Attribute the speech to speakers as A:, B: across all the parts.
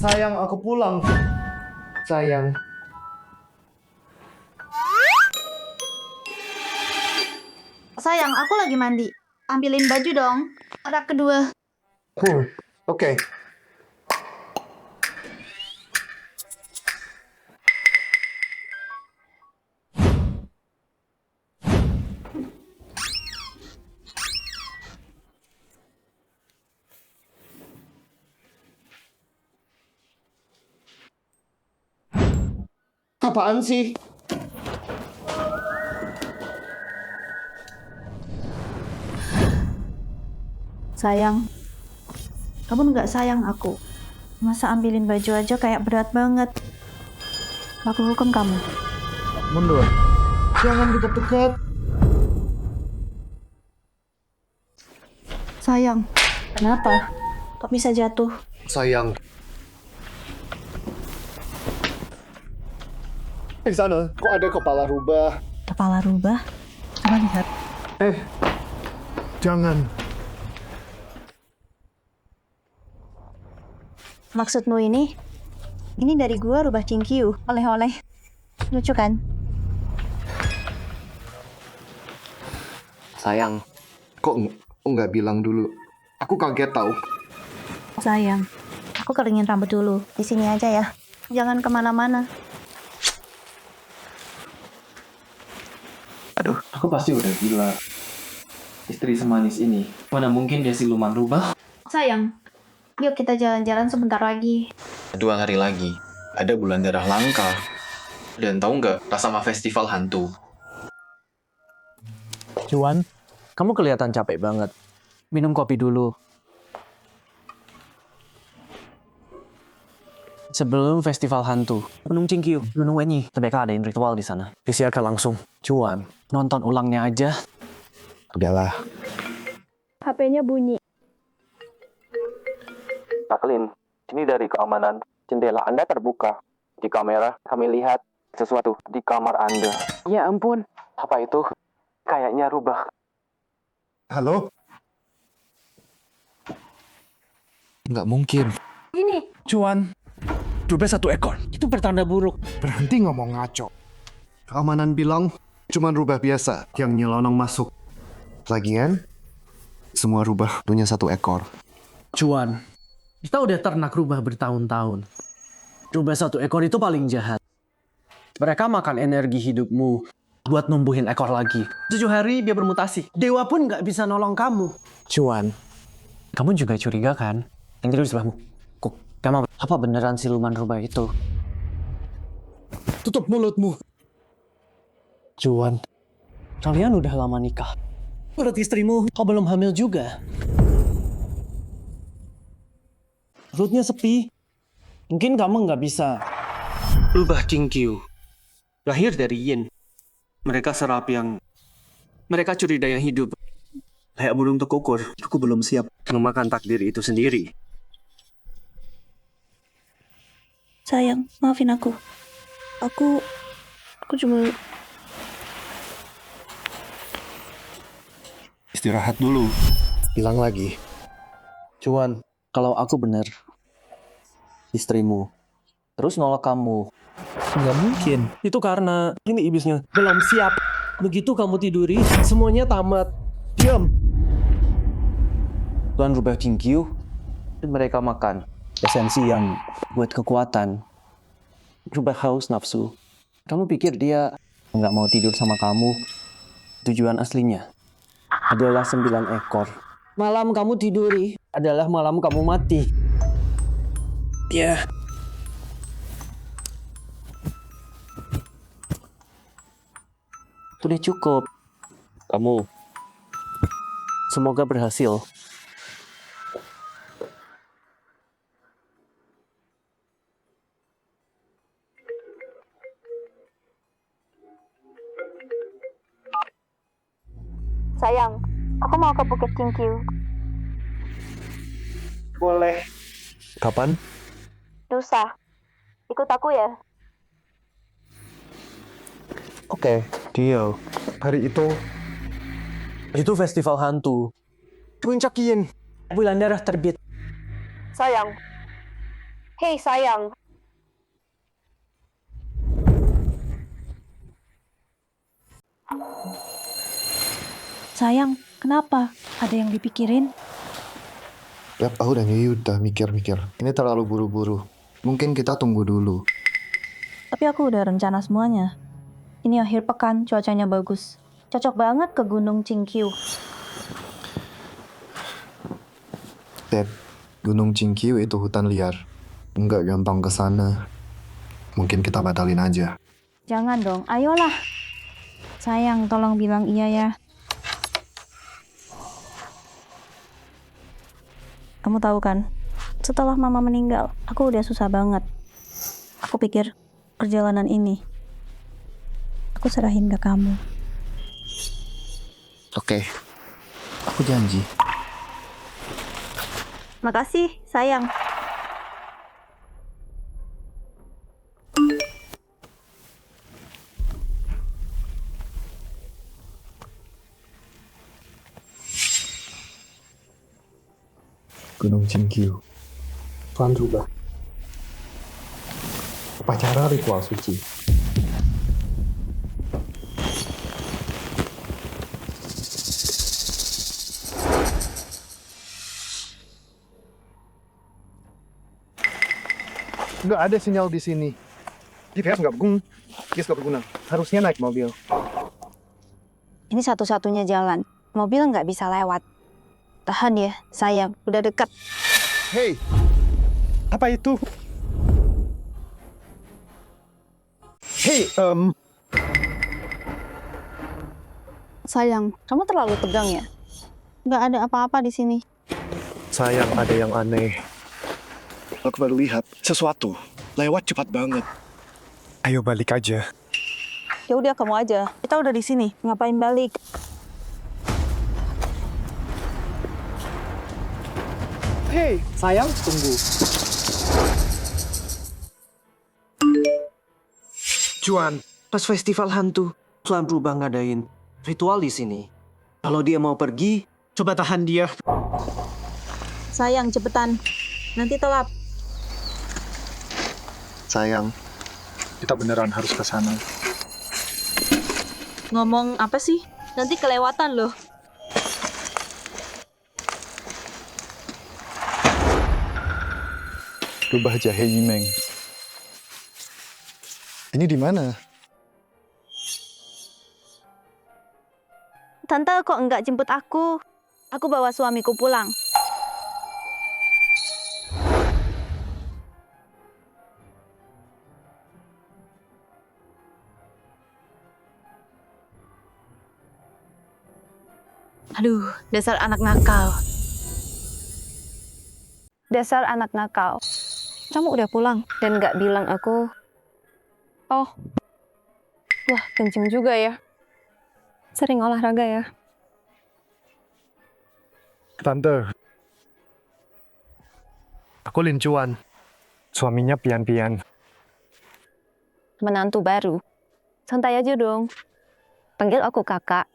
A: Sayang, aku pulang. Sayang.
B: Sayang, aku lagi mandi. Ambilin baju dong. Rak kedua.
A: Oke. Apaan sih?
B: Sayang, kamu nggak sayang aku. Masa ambilin baju aja kayak berat banget. Aku hukum kamu.
A: Mundur. Jangan dekat-dekat.
B: Sayang, kenapa? Kok bisa jatuh?
A: Sayang. Di sana, kok ada kepala rubah?
B: Kepala rubah? Coba lihat.
A: Jangan.
B: Maksudmu ini? Ini dari gua rubah Cinkyu. Oleh-oleh. Lucu kan?
A: Sayang, kok nggak bilang dulu? Aku kaget tahu.
B: Sayang, aku keringin rambut dulu. Di sini aja ya. Jangan kemana-mana.
C: Aduh, aku pasti udah gila. Istri semanis ini, mana mungkin dia siluman rubah?
B: Sayang, yuk kita jalan-jalan sebentar lagi.
C: 2 hari lagi, ada bulan darah langka. Dan tahu nggak, sama festival hantu.
D: Cuan, kamu kelihatan capek banget. Minum kopi dulu. Sebelum festival hantu, Gunung Cinkyu, Gunung Wenyi, mereka adain ritual di sana. Disiarkan langsung. Cuan, nonton ulangnya aja.
A: Udahlah.
B: HP-nya bunyi.
E: Jacqueline, ini dari keamanan. Jendela Anda terbuka. Di kamera, kami lihat sesuatu di kamar Anda. Ya ampun. Apa itu? Kayaknya rubah.
A: Halo? Nggak mungkin.
D: Cuan, rubah 1 ekor. Itu pertanda buruk.
A: Berhenti ngomong ngaco. Keamanan bilang cuma rubah biasa yang nyelonong masuk. Lagian, semua rubah punya 1 ekor.
D: Cuan, kita udah ternak rubah bertahun-tahun. Rubah 1 ekor itu paling jahat. Mereka makan energi hidupmu buat numbuhin ekor lagi. 7 hari dia bermutasi. Dewa pun nggak bisa nolong kamu. Cuan, kamu juga curiga kan? Yang tidur di sebelahmu. Kok, kamu apa beneran siluman rubah itu? Tutup mulutmu. Cuan, kalian udah lama nikah. Menurut istrimu, kau belum hamil juga. Perutnya sepi. Mungkin kamu nggak bisa. Rubah Cinkyu. Lahir dari Yin. Mereka serap yang... Mereka curi daya hidup. Kayak burung tekukur. Aku belum siap memakan takdir itu sendiri.
B: Sayang, maafin aku. Aku cuma...
A: Istirahat dulu. Bilang lagi.
D: Cuan, kalau aku bener istrimu, terus nolak kamu. Nggak mungkin. Itu karena ini iblisnya belum siap. Begitu kamu tiduri, semuanya tamat. Diam. Tuan rubah Cinkyu, dan mereka makan esensi yang buat kekuatan. Rubah haus nafsu. Kamu pikir dia nggak mau tidur sama kamu? Tujuan aslinya adalah 9 ekor. Malam kamu tiduri adalah malam kamu mati. Ya. Sudah cukup. Kamu. Semoga berhasil.
B: Sayang, aku mau ke Bukit Cinkyu.
A: Boleh. Kapan?
B: Lusa. Ikut aku ya.
A: Oke. Deal. Hari itu festival hantu. Puncak Yin. Bulan darah terbit.
E: Sayang,
F: Hei sayang,
B: Sayang, kenapa? Ada yang dipikirin?
A: Yap, aku dan Yuyu udah mikir-mikir. Ini terlalu buru-buru. Mungkin kita tunggu dulu.
B: Tapi aku udah rencana semuanya. Ini akhir pekan, cuacanya bagus. Cocok banget ke Gunung Cingkiu.
A: Dad, Gunung Cingkiu itu hutan liar. Nggak gampang ke sana. Mungkin kita batalin aja.
B: Jangan dong, ayolah. Sayang, tolong bilang iya ya. Kamu tahu kan, setelah mama meninggal, aku udah susah banget. Aku pikir perjalanan ini, aku serahin ke kamu.
A: Oke, aku janji.
B: Makasih, sayang.
A: Gunung Cingkiu.
G: Tuan Rubah. Upacara ritual suci.
A: Nggak ada sinyal di sini. GPS nggak berguna. Harusnya naik mobil.
B: Ini satu-satunya jalan. Mobil nggak bisa lewat. Tahan ya, sayang. Udah dekat.
A: Hei, apa itu? Hei,
B: Sayang, kamu terlalu tegang ya? Nggak ada apa-apa di sini.
A: sayang, ada yang aneh. Aku baru lihat sesuatu lewat cepat banget. Ayo balik aja.
B: Ya udah, kamu aja. Kita udah di sini. Ngapain balik?
A: Hei,
D: Sayang, tunggu.
A: Juan.
D: Pas festival hantu, Tuan Rubah ngadain ritual di sini. Kalau dia mau pergi, coba tahan dia.
B: Sayang, cepetan. Nanti telat.
A: Sayang, kita beneran harus ke sana.
B: Ngomong apa sih? Nanti kelewatan loh.
A: Rubah jahe Yimeng. Ini di mana?
B: Tante kok enggak jemput aku? Aku bawa suamiku pulang. Aduh, dasar anak nakal. Dasar anak nakal. Kamu udah pulang dan nggak bilang aku. Oh, wah kenceng juga ya. Sering olahraga ya.
G: Tante. Aku Lin Cuan. Suaminya Pian Pian.
B: Menantu baru. Santai aja dong. Panggil aku kakak.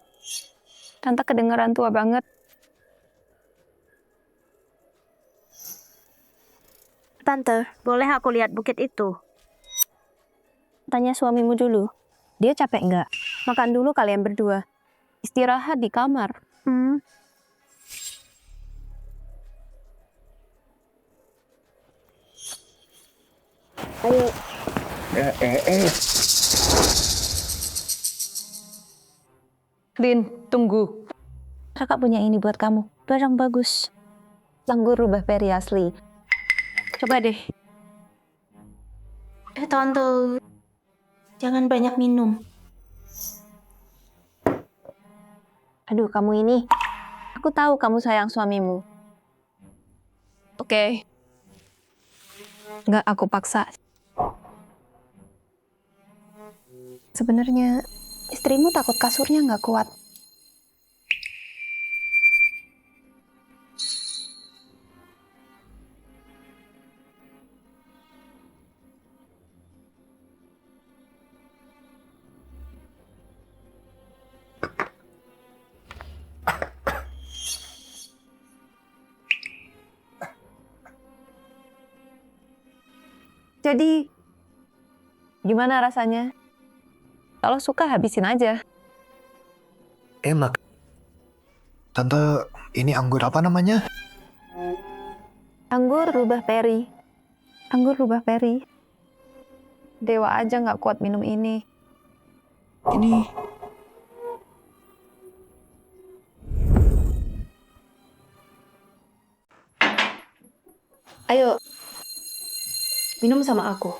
B: Tante kedengeran tua banget. Tante, boleh aku lihat bukit itu? Tanya suamimu dulu. Dia capek nggak? Makan dulu kalian berdua. Istirahat di kamar. Ayo. Lin, tunggu. Kakak punya ini buat kamu. Barang bagus. Langgur rubah peri asli. Coba deh. Tante. Jangan banyak minum. Aduh, kamu ini. Aku tahu kamu sayang suamimu. Oke. Nggak aku paksa. Sebenarnya istrimu takut kasurnya nggak kuat. Jadi, gimana rasanya? Kalau suka, habisin aja.
A: Enak. Tante, ini anggur apa namanya?
B: Anggur rubah peri. Anggur rubah peri. Dewa aja nggak kuat minum ini. Ini. Ayo, minum sama aku.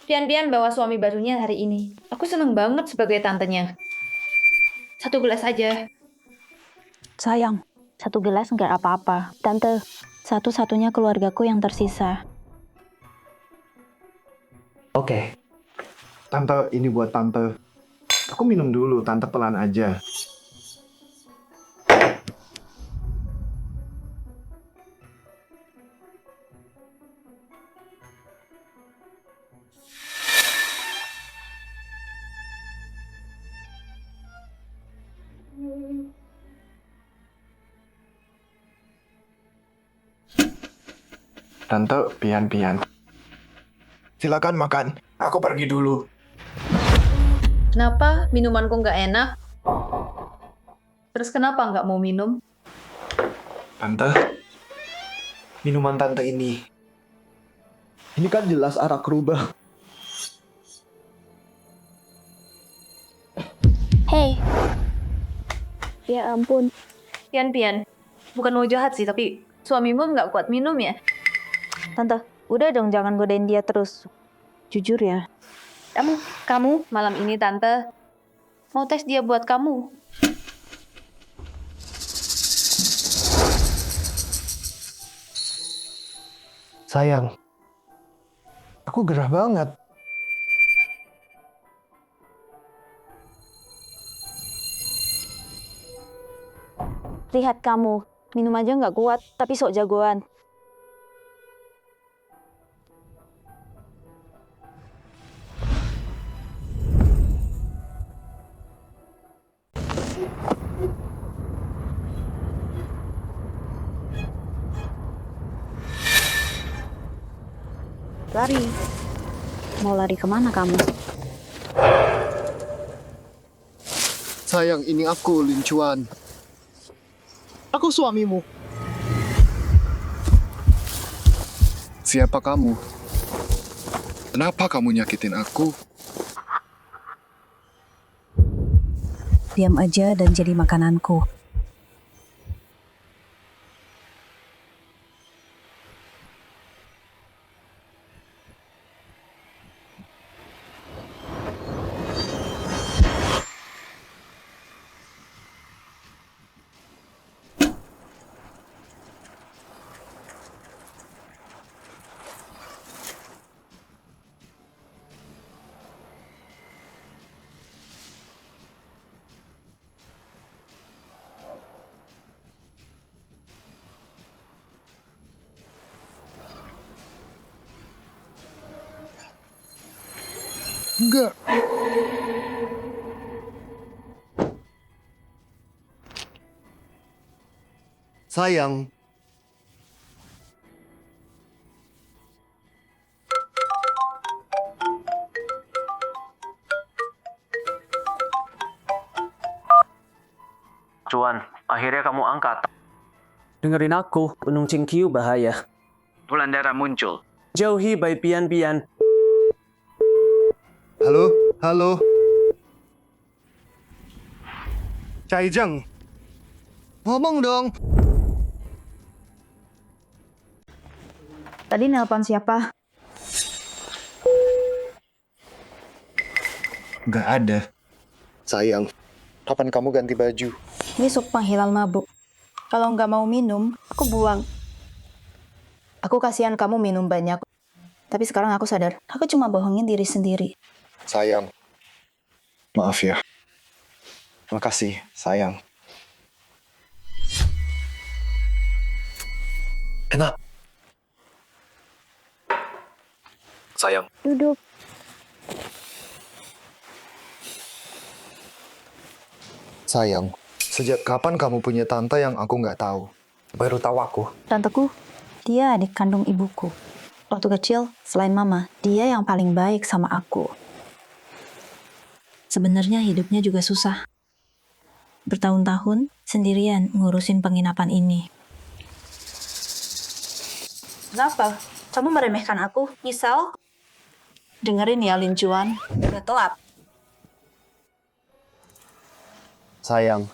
B: Pian-pian bawa suami barunya hari ini. Aku seneng banget sebagai tantenya. 1 gelas aja.
F: Sayang, 1 gelas nggak apa-apa. Tante, satu-satunya keluargaku yang tersisa.
A: Oke. Tante, ini buat tante. Aku minum dulu, tante pelan aja. Tante, pian-pian. Silakan makan. Aku pergi dulu.
B: Kenapa minumanku nggak enak? Terus kenapa nggak mau minum?
A: Tante, minuman tante ini. Ini kan jelas arak rubah.
F: Hei. Ya ampun.
B: Pian-pian, bukan mau jahat sih, tapi suamimu nggak kuat minum ya?
F: Tante, udah dong jangan godain dia terus. Jujur ya.
B: Kamu malam ini tante mau tes dia buat kamu.
A: Sayang, aku gerah banget.
F: Lihat kamu, minum aja nggak kuat, tapi sok jagoan. Lari. Mau lari kemana kamu?
A: Sayang, ini aku, Lin Chuan. Aku suamimu.
H: Siapa kamu? Kenapa kamu nyakitin aku?
F: Diam aja dan jadi makananku.
H: Enggak.
A: Sayang,
E: Cuan, akhirnya kamu angkat.
D: Dengerin aku, Gunung Cingkiu bahaya.
E: Bulan darah muncul.
D: Jauhi Bai Pian-pian.
A: halo, halo. Cai Zheng, ngomong dong.
F: Tadi nelpon siapa?
A: Nggak ada. Sayang, kapan kamu ganti baju?
F: Besok penghilal mabuk. Kalau nggak mau minum, aku buang. Aku kasihan kamu minum banyak. Tapi sekarang aku sadar, aku cuma bohongin diri sendiri.
A: Sayang, maaf ya. Makasih, sayang. Enak. Sayang,
F: Duduk.
A: Sayang, sejak kapan kamu punya tante yang aku nggak tahu? Baru tahu aku.
F: Tanteku, dia adik kandung ibuku. Waktu kecil, selain mama, dia yang paling baik sama aku. Sebenarnya hidupnya juga susah. Bertahun-tahun sendirian ngurusin penginapan ini. Kenapa? Kamu meremehkan aku, Misal? Dengerin ya, Lin Juan. Udah telat.
A: Sayang,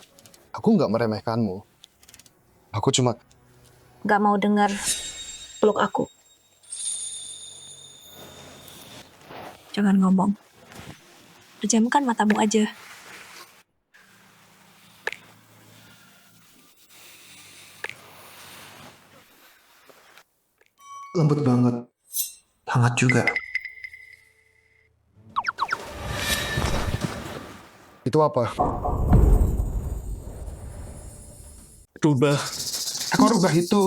A: aku nggak meremehkanmu. Aku cuma...
F: Gak mau dengar peluk aku. Jangan ngomong. Pejamkan matamu aja.
A: lembut banget. Hangat juga. Itu apa? Rubah. Ekor rubah itu.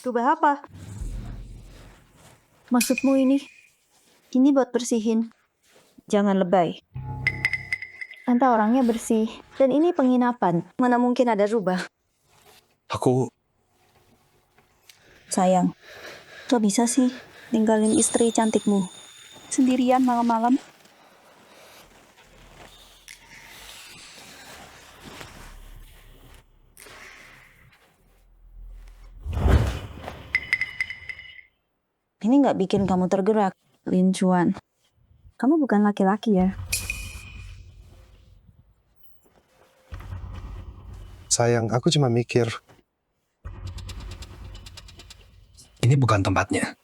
F: Rubah apa? Maksudmu ini? Ini buat bersihin. Jangan lebay. Tante orangnya bersih. Dan ini penginapan. Mana mungkin ada rubah?
A: Aku...
F: Sayang, kok bisa sih ninggalin istri cantikmu sendirian malam-malam? Ini nggak bikin kamu tergerak, Lin Chuan. Kamu bukan laki-laki ya?
A: Sayang, aku cuma mikir. Ini bukan tempatnya.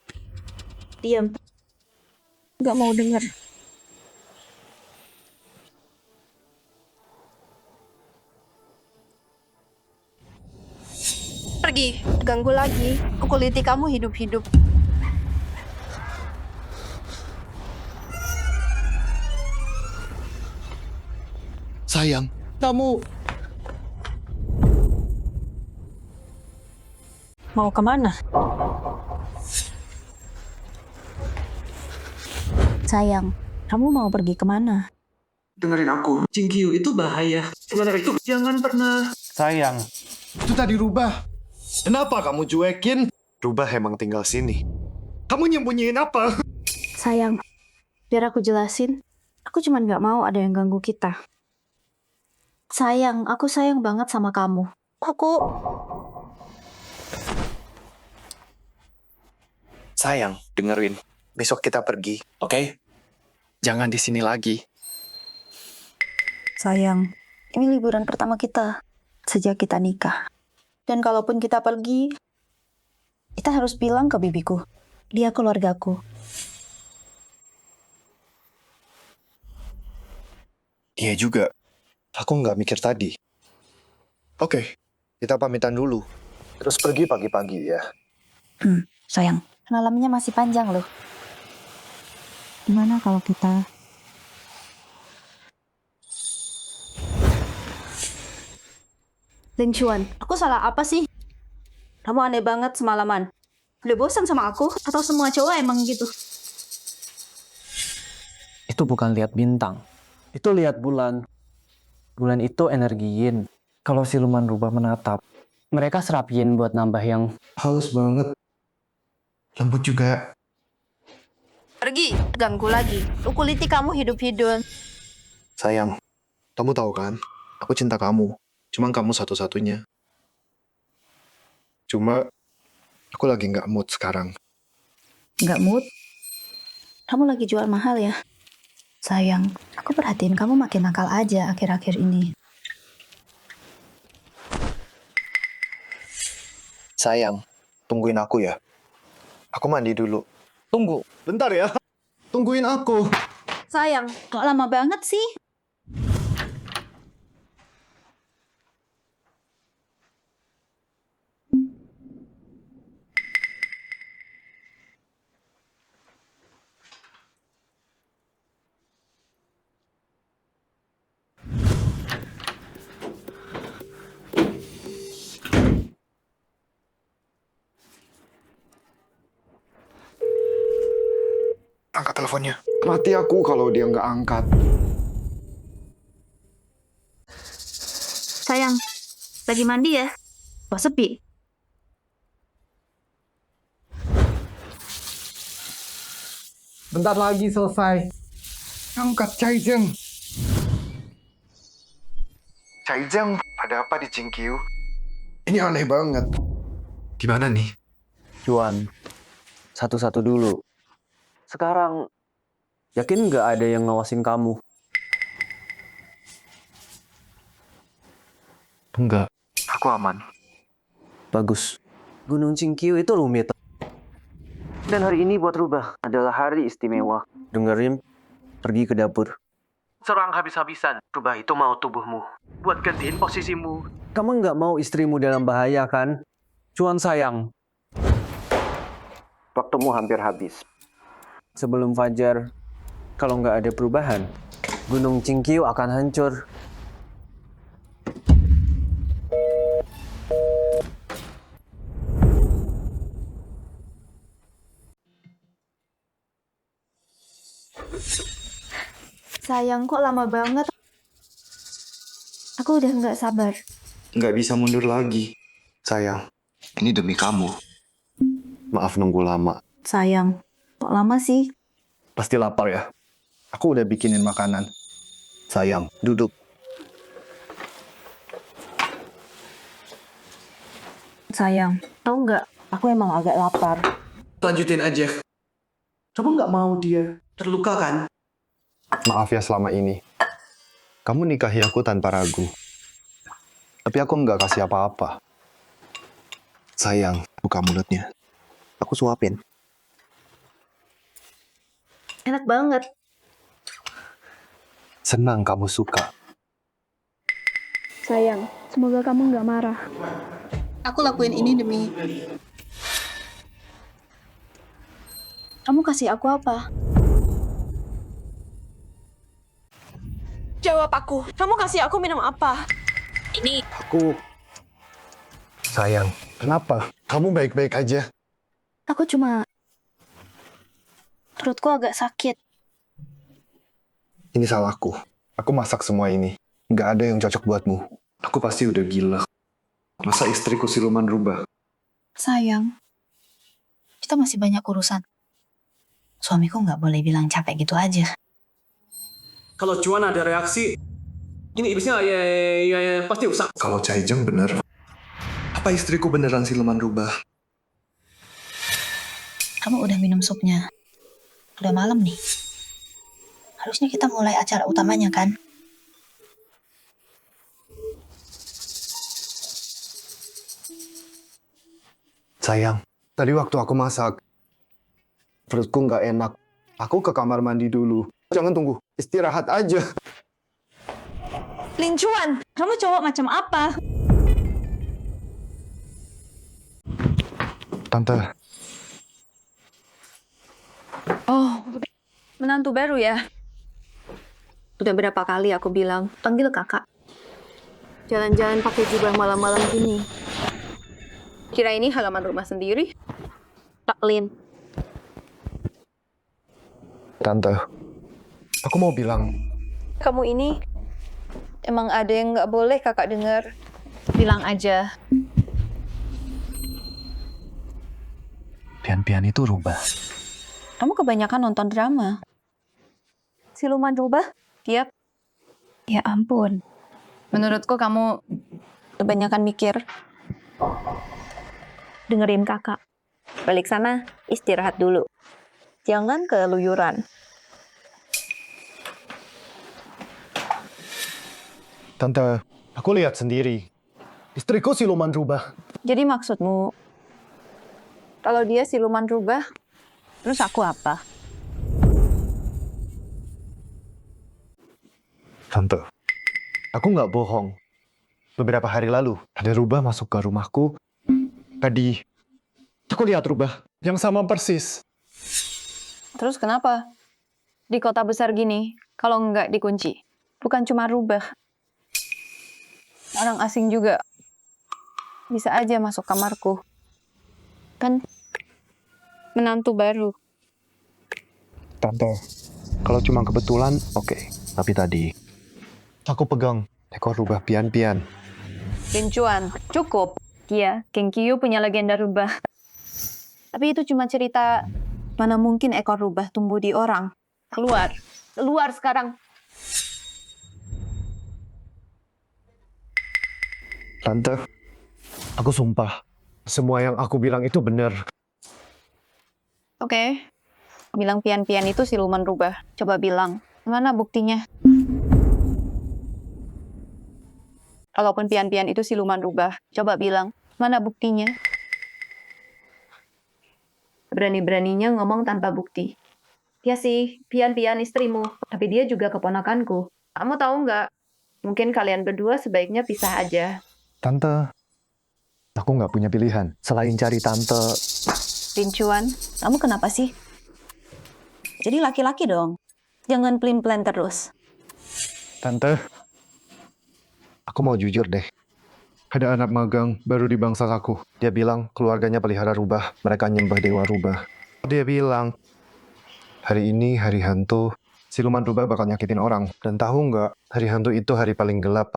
F: Diam. Nggak mau dengar.
B: Pergi, ganggu lagi. Kuliti kamu hidup-hidup.
A: Sayang, kamu...
F: Mau kemana? Sayang, kamu mau pergi kemana?
D: Dengerin aku. Jingkyu itu bahaya. Sebenarnya itu jangan pernah...
G: Sayang,
A: Itu tadi rubah. Kenapa kamu cuekin? Rubah emang tinggal sini. Kamu nyembunyiin apa?
F: Sayang, biar aku jelasin. Aku cuman nggak mau ada yang ganggu kita. Sayang, aku sayang banget sama kamu. Aku...
C: Sayang, dengerin.
A: Besok kita pergi.
C: Oke? Jangan di sini lagi.
F: Sayang, ini liburan pertama kita sejak kita nikah. Dan kalaupun kita pergi, kita harus bilang ke bibiku. Dia keluargaku.
A: Iya juga. Aku nggak mikir tadi. Oke, kita pamitan dulu. Terus pergi pagi-pagi ya.
F: Sayang, malamnya masih panjang loh. Gimana kalau kita... Lin Chuan, aku salah apa sih? Kamu aneh banget semalaman. Udah bosan sama aku? Atau semua cowok emang gitu?
D: Itu bukan lihat bintang. Itu lihat bulan. Bulan itu energi yin. Kalau siluman rubah menatap, mereka serap yin buat nambah yang...
A: Halus banget. Lembut juga.
B: Pergi, ganggu lagi. Kuliti kamu hidup-hidup.
A: Sayang, kamu tahu kan? Aku cinta kamu. Cuma kamu satu-satunya. Cuma, aku lagi nggak mood sekarang.
F: Nggak mood? Kamu lagi jual mahal ya? Sayang, aku perhatiin kamu makin nakal aja akhir-akhir ini.
A: Sayang, tungguin aku ya. Aku mandi dulu.
D: Tunggu.
A: Bentar ya. Tungguin aku.
F: Sayang, kok lama banget sih?
A: Angkat teleponnya. Mati aku kalau dia nggak angkat.
F: Lagi mandi ya? Kok sepi?
G: Bentar lagi selesai.
A: Angkat Caijeng. Caijeng, ada apa di Cingkiu? Ini aneh banget.
C: Gimana nih?
D: Cuan, satu-satu dulu. Sekarang, yakin nggak ada yang ngawasin kamu?
C: Enggak.
A: Aku aman.
D: Bagus. Gunung Cingkiu itu rumit. Dan hari ini buat rubah adalah hari istimewa. Dengerin, pergi ke dapur. Serang habis-habisan. Rubah itu mau tubuhmu. Buat gantiin posisimu. Kamu nggak mau istrimu dalam bahaya kan? Cuan sayang. Waktumu hampir habis. Sebelum fajar, kalau nggak ada perubahan, Gunung Cingkiu akan hancur.
F: Sayang, kok lama banget? Aku udah nggak sabar.
A: Nggak bisa mundur lagi. Sayang, ini demi kamu. Maaf nunggu lama.
F: Sayang, kok lama sih?
A: Pasti lapar ya? Aku udah bikinin makanan. Sayang, duduk.
F: Sayang, tahu nggak? Aku emang agak lapar.
D: Lanjutin aja. Kamu nggak mau dia terluka kan?
A: Maaf ya selama ini. Kamu nikahi aku tanpa ragu. Tapi aku nggak kasih apa-apa. Sayang, buka mulutnya. Aku suapin.
F: Enak banget.
A: Senang kamu suka.
B: Sayang, semoga kamu nggak marah.
F: Aku lakuin ini demi... Kamu kasih aku apa?
B: Jawab aku. Kamu kasih aku minum apa?
F: Ini.
A: Aku... Sayang, kenapa? Kamu baik-baik aja.
F: Aku cuma... Perutku agak sakit.
A: Ini salahku. Aku masak semua ini. Nggak ada yang cocok buatmu. Aku pasti udah gila. Masa istriku siluman rubah?
F: Sayang, kita masih banyak urusan. Suamiku nggak boleh bilang capek gitu aja.
D: Kalau Cuan ada reaksi, ini iblisnya ya pasti rusak.
A: Kalau Caijeng bener, apa istriku beneran siluman rubah?
F: Kamu udah minum supnya. Udah malam nih. Harusnya kita mulai acara utamanya kan?
A: Sayang, tadi waktu aku masak, perutku nggak enak. Aku ke kamar mandi dulu. Jangan tunggu, istirahat aja.
F: Lin Chuan, kamu cowok macam apa?
A: Tante,
B: Oh, menantu baru ya? Udah berapa kali aku bilang, panggil kakak. Jalan-jalan pakai jubah malam-malam gini. Kira ini halaman rumah sendiri? Tak, Lin.
A: Tante, aku mau bilang,
B: Kamu ini emang ada yang nggak boleh kakak dengar. Bilang aja.
A: pian-pian itu rubah.
B: Kamu kebanyakan nonton drama. Siluman rubah? Tiap. Ya ampun. Menurutku kamu kebanyakan mikir. Dengerin kakak. Balik sana, istirahat dulu. Jangan keluyuran.
A: Tante, aku lihat sendiri. Istriku siluman rubah.
B: Jadi maksudmu, kalau dia siluman rubah, terus aku apa?
A: Tante, aku nggak bohong. Beberapa hari lalu, ada rubah masuk ke rumahku. Tadi, aku lihat rubah yang sama persis.
B: Terus kenapa? Di kota besar gini, kalau nggak dikunci, bukan cuma rubah. Orang asing juga bisa aja masuk kamarku. Kan menantu baru.
A: Tante, kalau cuma kebetulan, oke. Tapi tadi, aku pegang ekor rubah pian-pian.
B: Lincuan, cukup. Iya, Genkyu punya legenda rubah. Tapi itu cuma cerita. Mana mungkin ekor rubah tumbuh di orang. Keluar. Keluar sekarang.
A: Tante, aku sumpah. Semua yang aku bilang itu benar.
B: Oke. Bilang pian-pian itu siluman rubah. Coba bilang. Mana buktinya? Kalaupun pian-pian itu siluman rubah, coba bilang. Mana buktinya? Berani-beraninya ngomong tanpa bukti. Ya sih, pian-pian istrimu. Tapi dia juga keponakanku. Kamu tahu nggak? Mungkin kalian berdua sebaiknya pisah aja.
A: Tante, aku nggak punya pilihan. Selain cari tante,
B: Lincuan,
F: Kamu kenapa sih? Jadi laki-laki dong. Jangan pelin-pelan terus.
A: Tante, aku mau jujur deh. Ada anak magang baru di bangsa aku. Dia bilang keluarganya pelihara rubah. Mereka nyembah dewa rubah. Dia bilang, hari ini hari hantu. Siluman rubah bakal nyakitin orang. Dan tahu nggak, hari hantu itu hari paling gelap.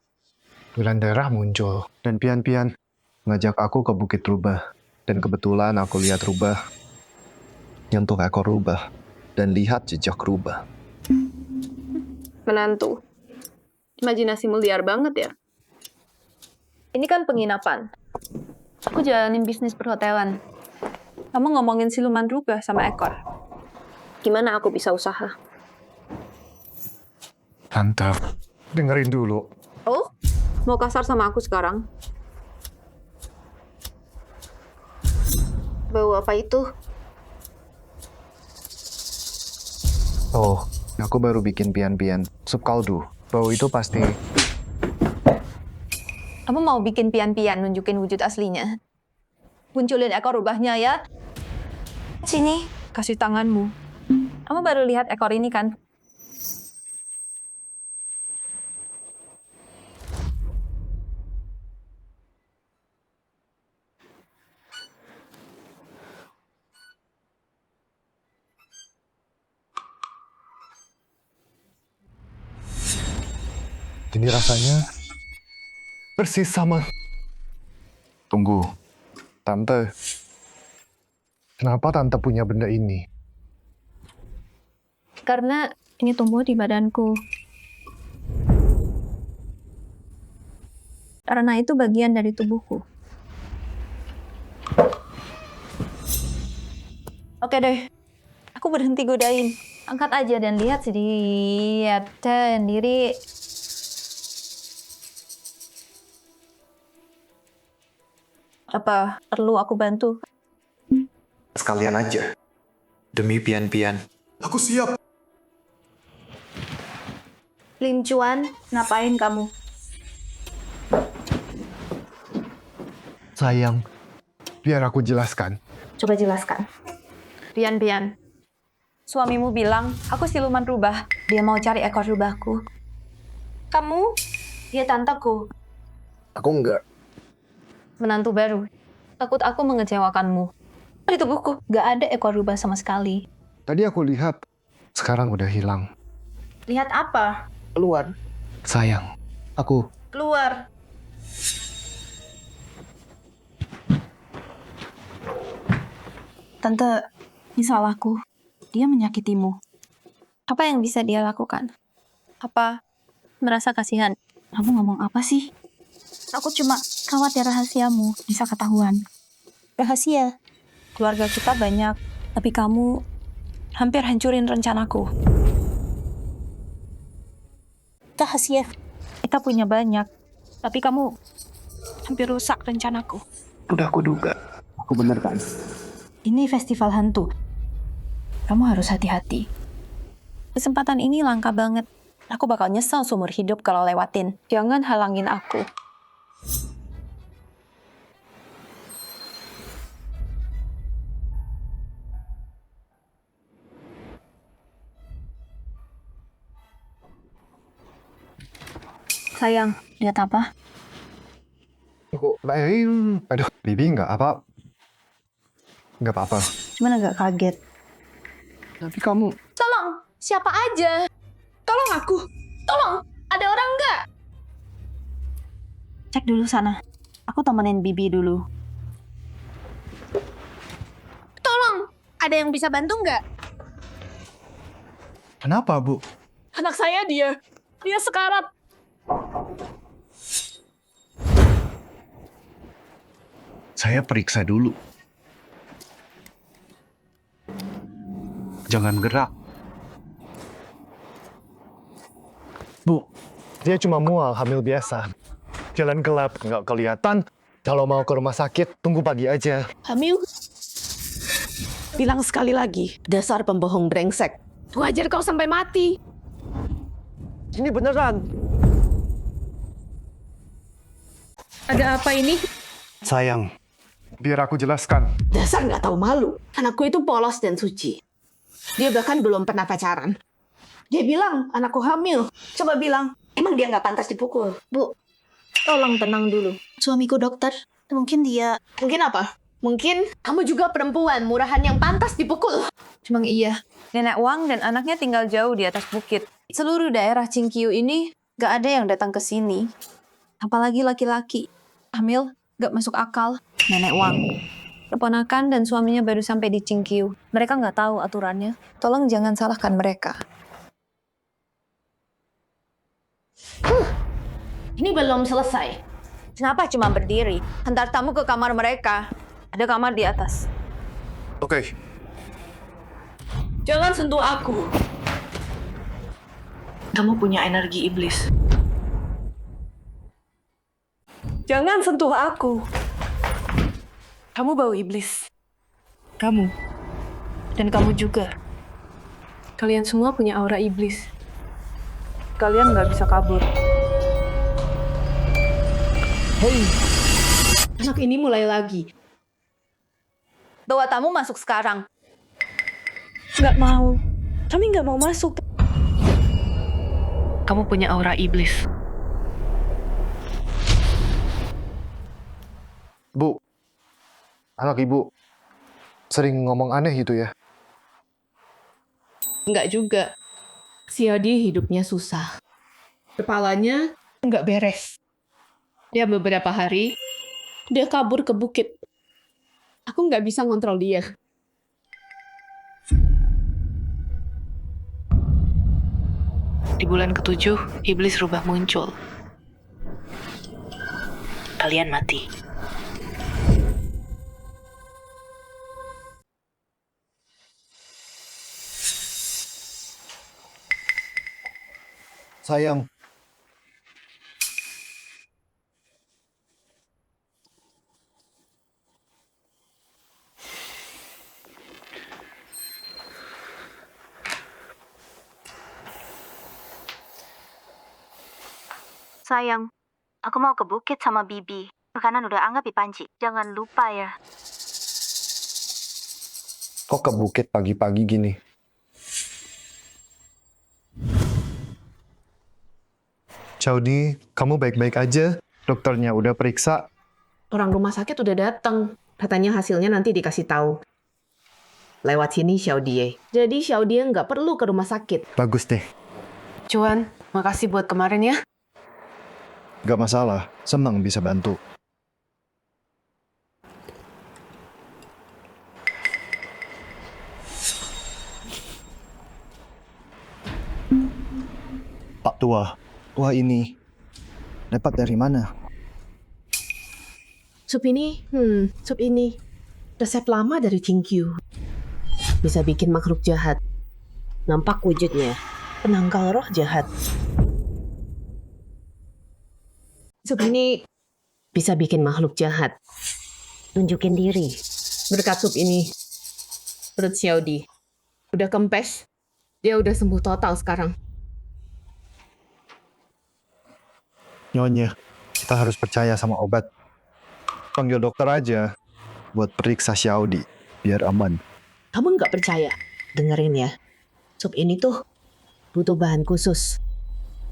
A: Bulan darah muncul. Dan pian-pian ngajak aku ke Bukit Rubah. Dan kebetulan aku lihat rubah. Nyentuh ekor rubah. Dan lihat jejak rubah.
B: menantu. Imajinasimu liar banget ya. Ini kan penginapan. Aku jalanin bisnis perhotelan. Kamu ngomongin siluman rubah sama ekor. Gimana aku bisa usaha?
G: Tante, dengerin dulu.
B: Oh? Mau kasar sama aku sekarang? Bau apa itu?
A: Oh, aku baru bikin pian-pian. Sup kaldu. Bau itu pasti...
B: Kamu mau bikin pian-pian nunjukin wujud aslinya? Munculin ekor rubahnya ya. Sini, kasih tanganmu. Kamu baru lihat ekor ini kan?
A: Ini rasanya persis sama... Tunggu. Tante. Kenapa Tante punya benda ini?
B: Karena ini tumbuh di badanku. Karena itu bagian dari tubuhku. Oke deh. Aku berhenti godain. Angkat aja dan lihat sendiri. Apa perlu aku bantu?
A: Sekalian aja.
C: Demi pian-pian.
A: Aku siap.
F: Lincuan, ngapain kamu?
A: Sayang, biar aku jelaskan.
F: Coba jelaskan.
B: Pian-pian. Suamimu bilang, aku siluman rubah. Dia mau cari ekor rubahku. Kamu? Dia tanteku.
A: Aku enggak.
B: Menantu baru. Takut aku mengecewakanmu. Di tubuhku gak ada ekor rubah sama sekali.
A: Tadi aku lihat. Sekarang udah hilang.
F: Lihat apa?
A: Keluar. Sayang, aku...
F: Keluar. Tante, ini salahku. Dia menyakitimu.
B: Apa yang bisa dia lakukan? Apa merasa kasihan?
F: Kamu ngomong apa sih? Aku cuma khawatir rahasiamu bisa ketahuan. Rahasia?
B: Keluarga kita banyak, tapi kamu hampir hancurin rencanaku.
F: Rahasia?
B: Kita punya banyak, tapi kamu hampir rusak rencanaku.
A: Udah aku duga. Aku bener kan?
F: Ini festival hantu. Kamu harus hati-hati.
B: Kesempatan ini langka banget. Aku bakal nyesal seumur hidup kalau lewatin. Jangan halangin aku.
F: Sayang, lihat apa?
A: Aku... Aduh, Bibi nggak apa... Nggak apa-apa.
F: Cuman agak kaget.
A: Tapi kamu...
B: Tolong, siapa aja? Tolong aku. Tolong, ada orang nggak?
F: cek dulu sana. Aku temenin Bibi dulu.
B: Tolong, ada yang bisa bantu nggak?
A: Kenapa, Bu?
I: Anak saya dia sekarat.
A: Saya periksa dulu. Jangan gerak. Bu, dia cuma mual hamil biasa. Jalan gelap, nggak kelihatan. Kalau mau ke rumah sakit, tunggu pagi aja.
I: Hamil. Bilang sekali lagi, dasar pembohong brengsek. Wajar kau sampai mati.
D: Ini beneran.
I: Ada apa ini?
A: Sayang, biar aku jelaskan.
I: Dasar nggak tahu malu. Anakku itu polos dan suci. Dia bahkan belum pernah pacaran. Dia bilang anakku hamil.
F: Coba bilang, emang dia nggak pantas dipukul? Bu,
B: Tolong tenang dulu.
F: suamiku dokter. Mungkin dia...
I: Mungkin apa? Mungkin kamu juga perempuan murahan yang pantas dipukul.
B: Cuma iya, nenek Wang dan anaknya tinggal jauh di atas bukit. Seluruh daerah Qingqiu ini gak ada yang datang ke sini. Apalagi laki-laki. Hamil gak masuk akal. Nenek Wang. Keponakan dan suaminya baru sampai di Qingqiu. Mereka nggak tahu aturannya. Tolong jangan salahkan mereka.
I: Ini belum selesai.
B: Kenapa cuma berdiri? Hantar tamu ke kamar mereka. Ada kamar di atas.
A: Oke,
I: Jangan sentuh aku. Kamu punya energi iblis. Jangan sentuh aku. Kamu bau iblis. Kamu. Dan kamu juga. Kalian semua punya aura iblis. Kalian nggak bisa kabur. Hei. Anak ini mulai lagi.
B: Bawa tamu masuk sekarang.
I: Nggak mau. Kami nggak mau masuk. Kamu punya aura iblis.
A: Bu. Anak ibu sering ngomong aneh gitu ya?
I: Nggak juga. Xiaodi hidupnya susah. Kepalanya nggak beres. Dia beberapa hari, dia kabur ke bukit. Aku nggak bisa ngontrol dia. Di bulan ke-7, iblis rubah muncul. Kalian mati.
A: Sayang.
F: Sayang, aku mau ke bukit sama Bibi. Makanan udah anggap di panci. Jangan lupa ya.
A: Kok ke bukit pagi-pagi gini? Chaudi, kamu baik-baik aja? Dokternya udah periksa?
I: Orang rumah sakit udah datang. Katanya hasilnya nanti dikasih tahu. Lewat sini Xiaodie. Jadi Xiaodie nggak perlu ke rumah sakit.
A: Bagus deh.
I: Cuan, makasih buat kemarin ya.
A: Gak masalah, senang bisa bantu. Pak Tua, wah ini dapat dari mana?
I: Sup ini resep lama dari Qingqiu. Bisa bikin makhluk jahat. Nampak wujudnya, penangkal roh jahat. Sup ini bisa bikin makhluk jahat. Tunjukin diri. Berkat sup ini, perut Xiaodi udah kempes. Dia udah sembuh total sekarang.
A: Nyonya, kita harus percaya sama obat. Panggil dokter aja buat periksa Xiaodi, biar aman.
I: Kamu nggak percaya? Dengerin ya. Sup ini tuh butuh bahan khusus.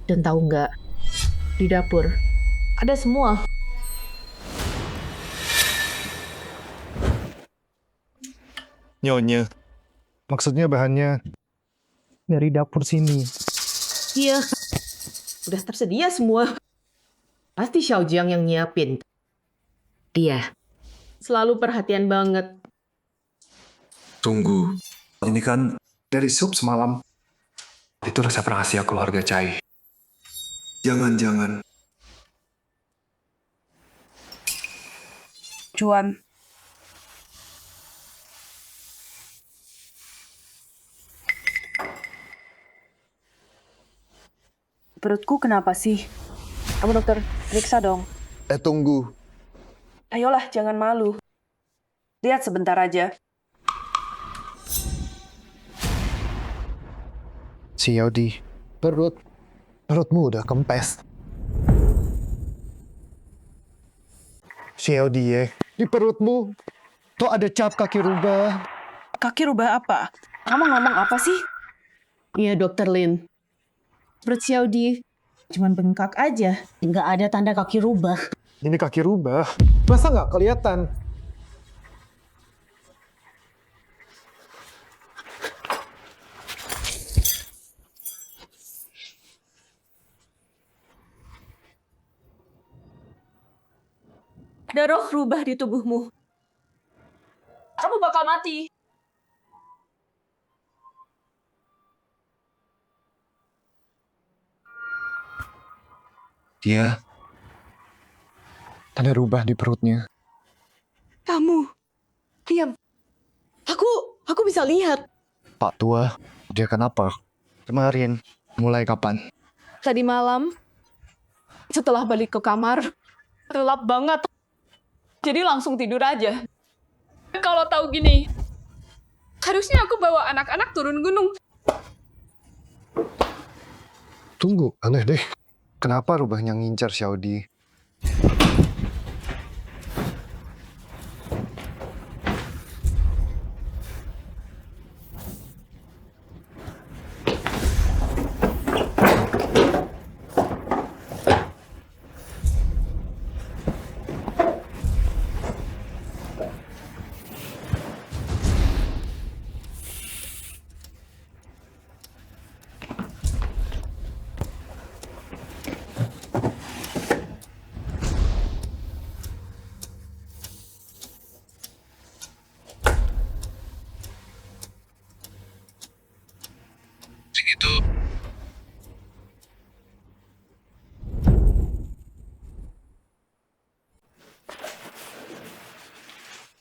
I: Dan tahu nggak? Di dapur ada semua.
A: Nyonya, maksudnya bahannya dari dapur sini.
I: Iya. Udah tersedia semua. Pasti Xiaojiang yang nyiapin. Dia selalu perhatian banget.
A: Tunggu. Ini kan dari sup semalam. Itu resep rahasia keluarga Cai. Jangan-jangan.
J: Juan. Perutku kenapa sih? Kamu dokter, periksa dong.
A: Tunggu.
J: Ayolah, jangan malu. Lihat sebentar aja.
A: Si Yaudi, perutmu udah kempes. Si Yaudi, di perutmu tuh ada cap kaki rubah.
J: Kaki rubah apa? Kamu ngomong apa sih?
I: Iya, Dokter Lin. Perut Xiaodi cuman bengkak aja.
F: Nggak ada tanda kaki rubah.
G: Ini kaki rubah. Masa nggak kelihatan?
J: Ada roh rubah di tubuhmu. Kamu bakal mati.
A: Dia tanda rubah di perutnya.
J: Kamu. Diam.
I: Aku bisa lihat.
A: Pak tua, dia kenapa? Kemarin, mulai kapan?
J: Tadi malam, setelah balik ke kamar, gelap banget. Jadi langsung tidur aja. Kalau tahu gini, harusnya aku bawa anak-anak turun gunung.
A: Tunggu, aneh deh. Kenapa rubahnya ngincar Xiaodi?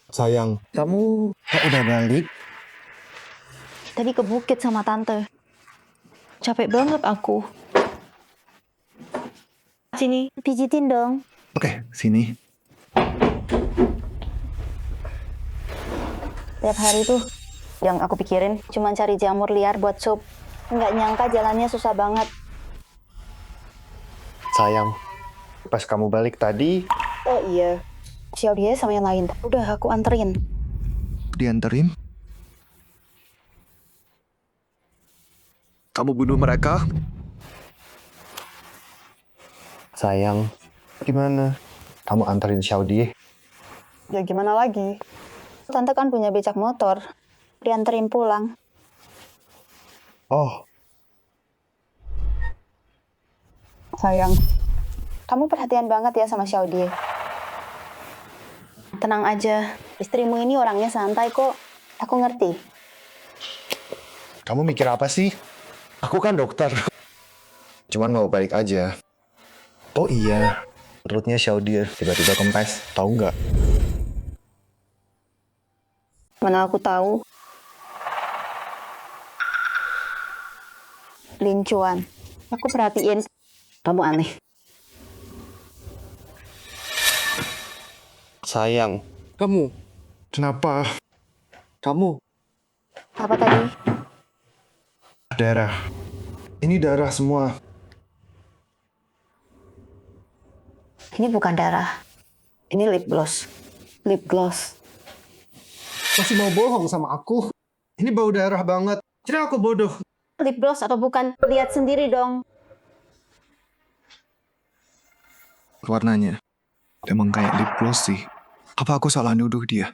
A: Sayang, kamu udah balik?
F: Tadi ke bukit sama tante. Capek banget aku. Sini, pijitin dong.
A: Oke, sini.
F: Tiap hari tuh yang aku pikirin cuma cari jamur liar buat sup. Nggak nyangka jalannya susah banget.
A: Sayang, pas kamu balik tadi,
F: Oh iya, Xiaodi sama yang lain. Udah aku anterin.
A: dianterin. Kamu bunuh mereka? Sayang, gimana? Kamu anterin Xiaodi?
F: Ya gimana lagi? Tante kan punya becak motor. Dianterin pulang.
A: Oh,
F: Sayang, kamu perhatian banget ya sama Xiaodi. Tenang aja, istrimu ini orangnya santai kok. Aku ngerti.
A: kamu mikir apa sih? Aku kan dokter. Cuman mau balik aja. Oh iya, perutnya Xiaodi tiba-tiba kempes. Tahu nggak?
F: Mana aku tahu. Lincuan. Aku perhatiin. Kamu aneh.
A: Sayang.
G: Kamu,
A: Kenapa?
G: kamu.
F: Apa tadi?
A: Darah. Ini darah semua.
F: Ini bukan darah. Ini lip gloss. Lip gloss.
G: Masih mau bohong sama aku? Ini bau darah banget. Kira aku bodoh.
F: Lip gloss atau bukan? Lihat sendiri dong.
A: Warnanya emang kayak lip gloss sih. Apa aku salah nuduh dia?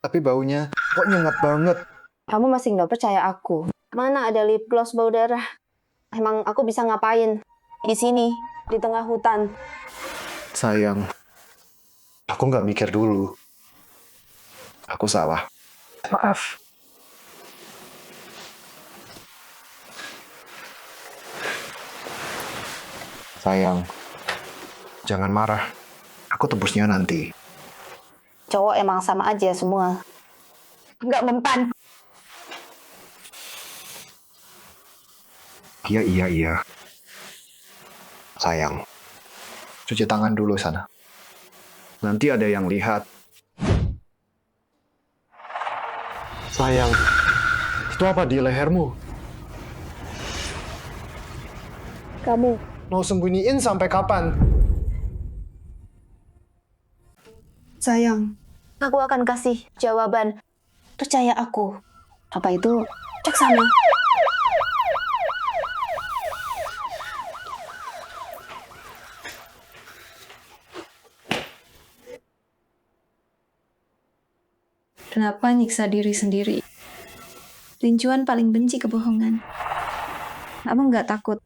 A: Tapi baunya kok nyengat banget.
F: Kamu masih nggak percaya aku? Mana ada lip gloss bau darah? Emang aku bisa ngapain? Di sini, di tengah hutan.
A: Sayang, aku nggak mikir dulu. Aku salah. Maaf. Sayang, jangan marah. Aku tebusnya nanti.
F: Cowok emang sama aja semua. Nggak mempan.
A: Iya. Sayang, cuci tangan dulu sana. Nanti ada yang lihat. Sayang, itu apa di lehermu?
F: Kamu
G: Mau sembunyiin sampai kapan?
F: sayang. Aku akan kasih jawaban. Percaya aku. Apa itu? Cek sana.
B: Kenapa nyiksa diri sendiri? Lincuan paling benci kebohongan. Kamu nggak takut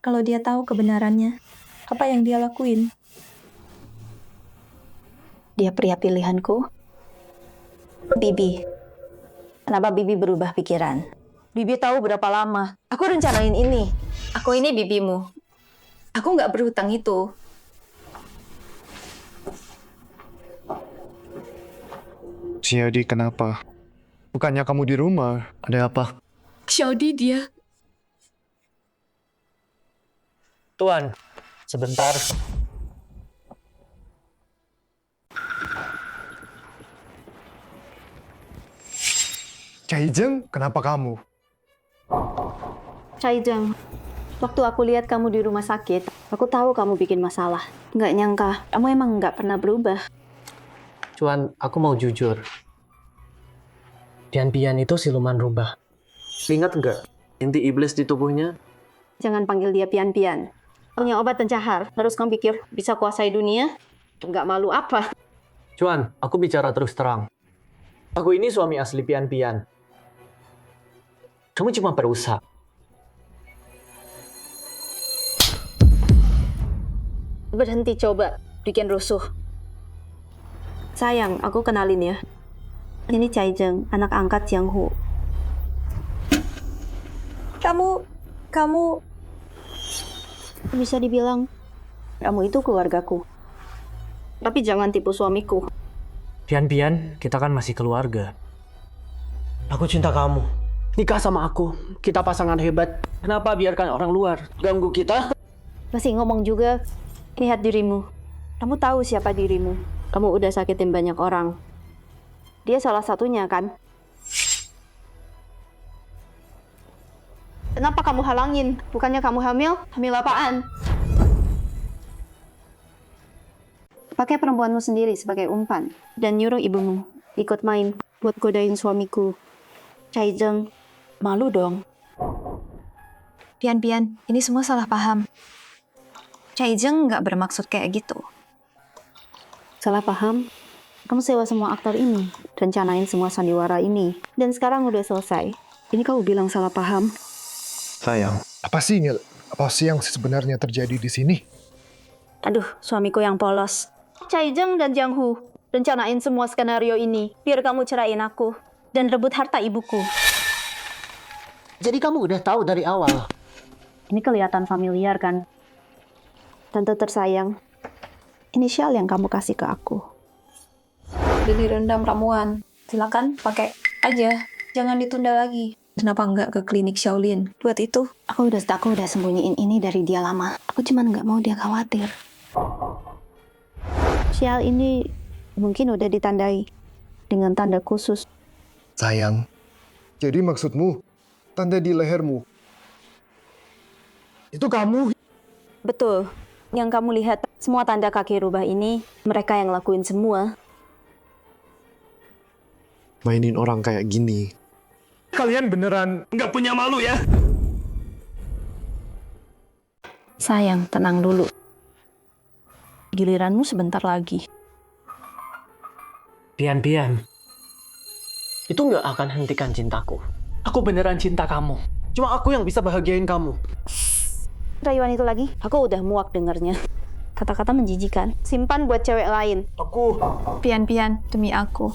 B: kalau dia tahu kebenarannya? Apa yang dia lakuin?
F: Dia pria pilihanku. Bibi. Kenapa Bibi berubah pikiran? Bibi tahu berapa lama. Aku rencanain ini.
B: Aku ini bibimu. Aku nggak berhutang itu.
A: Xiaodi, kenapa? Bukannya kamu di rumah?
D: Ada apa?
J: Xiaodi dia.
D: Tuan, sebentar.
G: Caijeng, kenapa kamu?
F: Caijeng, waktu aku lihat kamu di rumah sakit, aku tahu kamu bikin masalah. Nggak nyangka, kamu emang nggak pernah berubah.
D: Cuan, aku mau jujur. Pian-pian itu siluman rubah. Ingat nggak inti iblis di tubuhnya?
F: Jangan panggil dia pian-pian. Punya obat pencahar, terus kamu pikir bisa kuasai dunia? Nggak malu apa?
D: Cuan, aku bicara terus terang. Aku ini suami asli pian-pian. Kamu cuma perusak.
F: Berhenti coba bikin rusuh. Sayang, aku kenalin ya. Ini Caijeng, anak angkat Jiang Hu.
B: Kamu
F: Bisa dibilang, kamu itu keluargaku. Tapi jangan tipu suamiku.
D: Pian-pian, kita kan masih keluarga. Aku cinta kamu. Nikah sama aku. Kita pasangan hebat. Kenapa biarkan orang luar ganggu kita?
F: Masih ngomong juga, lihat dirimu. Kamu tahu siapa dirimu. Kamu udah sakitin banyak orang. Dia salah satunya, kan? Kenapa kamu halangin? Bukannya kamu hamil? Hamil apaan? Pakai perempuanmu sendiri sebagai umpan. Dan nyuruh ibumu ikut main buat godain suamiku. Caijeng, malu dong.
B: pian-pian, ini semua salah paham. Caijeng nggak bermaksud kayak gitu.
F: Salah paham? Kamu sewa semua aktor ini. Rencanain semua sandiwara ini. Dan sekarang udah selesai. Ini kamu bilang salah paham?
A: Sayang,
G: Apa sih yang sebenarnya terjadi di sini?
F: Aduh, suamiku yang polos. Caijeng dan Jiang Hu, rencanain semua skenario ini biar kamu ceraiin aku dan rebut harta ibuku.
D: Jadi kamu udah tahu dari awal.
F: Ini kelihatan familiar kan? Tante tersayang, inisial yang kamu kasih ke aku.
B: Beli rendam ramuan. Silakan pakai aja. Jangan ditunda lagi. Kenapa nggak ke klinik Shaolin? Buat itu.
F: Aku udah sembunyiin ini dari dia lama. Aku cuman nggak mau dia khawatir. Sial ini mungkin udah ditandai dengan tanda khusus.
A: sayang.
G: Jadi maksudmu, tanda di lehermu. Itu kamu?
F: Betul. Yang kamu lihat, semua tanda kaki rubah ini, mereka yang lakuin semua.
A: Mainin orang kayak gini.
G: Kalian beneran nggak punya malu ya?
F: Sayang, tenang dulu. Giliranmu sebentar lagi.
D: Pian-pian. Itu nggak akan hentikan cintaku. Aku beneran cinta kamu. Cuma aku yang bisa bahagiain kamu.
F: Rayuan itu lagi, aku udah muak dengernya. Kata-kata menjijikan. Simpan buat cewek lain.
D: Aku...
B: Pian, demi aku.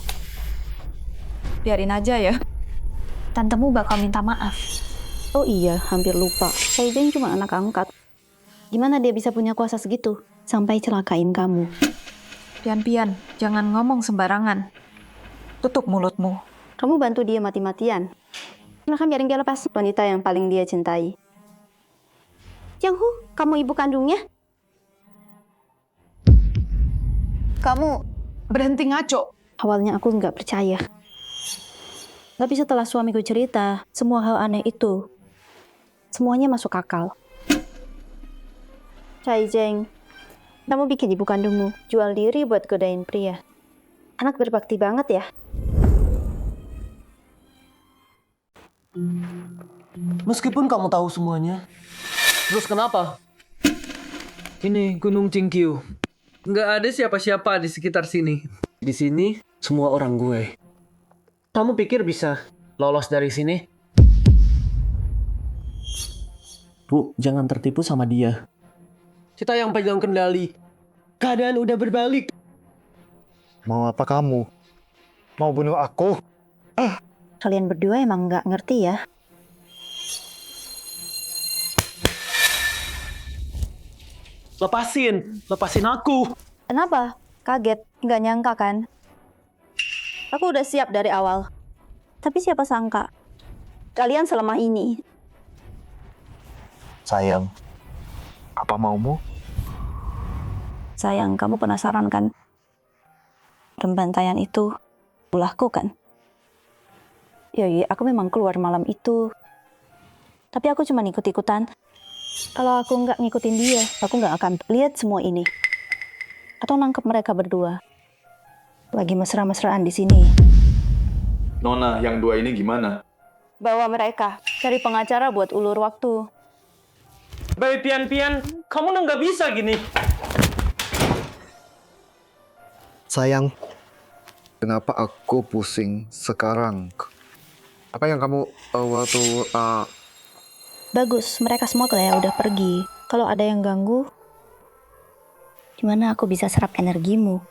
B: Biarin aja ya. Tantemu bakal minta maaf.
F: Oh iya, hampir lupa. Saijeng cuma anak angkat. Gimana dia bisa punya kuasa segitu? Sampai celakain kamu.
B: Pian, jangan ngomong sembarangan. Tutup mulutmu.
F: Kamu bantu dia mati-matian. Silahkan biarin dia lepas wanita yang paling dia cintai. Jiang Hu, kamu ibu kandungnya? Kamu...
J: Berhenti ngaco.
F: Awalnya aku nggak percaya. Tapi setelah suamiku cerita, semua hal aneh itu, semuanya masuk akal. Cai Zeng, kamu bikin ibu kandungmu jual diri buat godain pria. Anak berbakti banget ya.
D: Meskipun kamu tahu semuanya. Terus kenapa? Ini Gunung Cingkiu. Nggak ada siapa-siapa di sekitar sini. Di sini, semua orang gue. Kamu pikir bisa lolos dari sini? Bu, jangan tertipu sama dia. Kita yang pegang kendali. Keadaan udah berbalik.
A: Mau apa kamu? Mau bunuh aku?
F: Kalian berdua emang nggak ngerti ya.
D: Lepasin aku.
F: Kenapa? Kaget? Nggak nyangka kan? Aku udah siap dari awal. Tapi siapa sangka? Kalian selemah ini.
A: Sayang, apa maumu?
F: Sayang, kamu penasaran kan? Pembantaian itu ulahku kan? Iya, aku memang keluar malam itu. Tapi aku cuma ikut-ikutan. Kalau aku nggak ngikutin dia, aku nggak akan lihat semua ini. Atau nangkep mereka berdua. Lagi mesra-mesraan di sini.
C: Nona, yang dua ini gimana?
F: Bawa mereka, cari pengacara buat ulur waktu.
D: Baik, Pian, kamu nggak bisa gini.
A: Sayang, kenapa aku pusing sekarang? Apa yang kamu waktu...
F: Bagus, mereka semua kayak udah pergi. Kalau ada yang ganggu, gimana aku bisa serap energimu?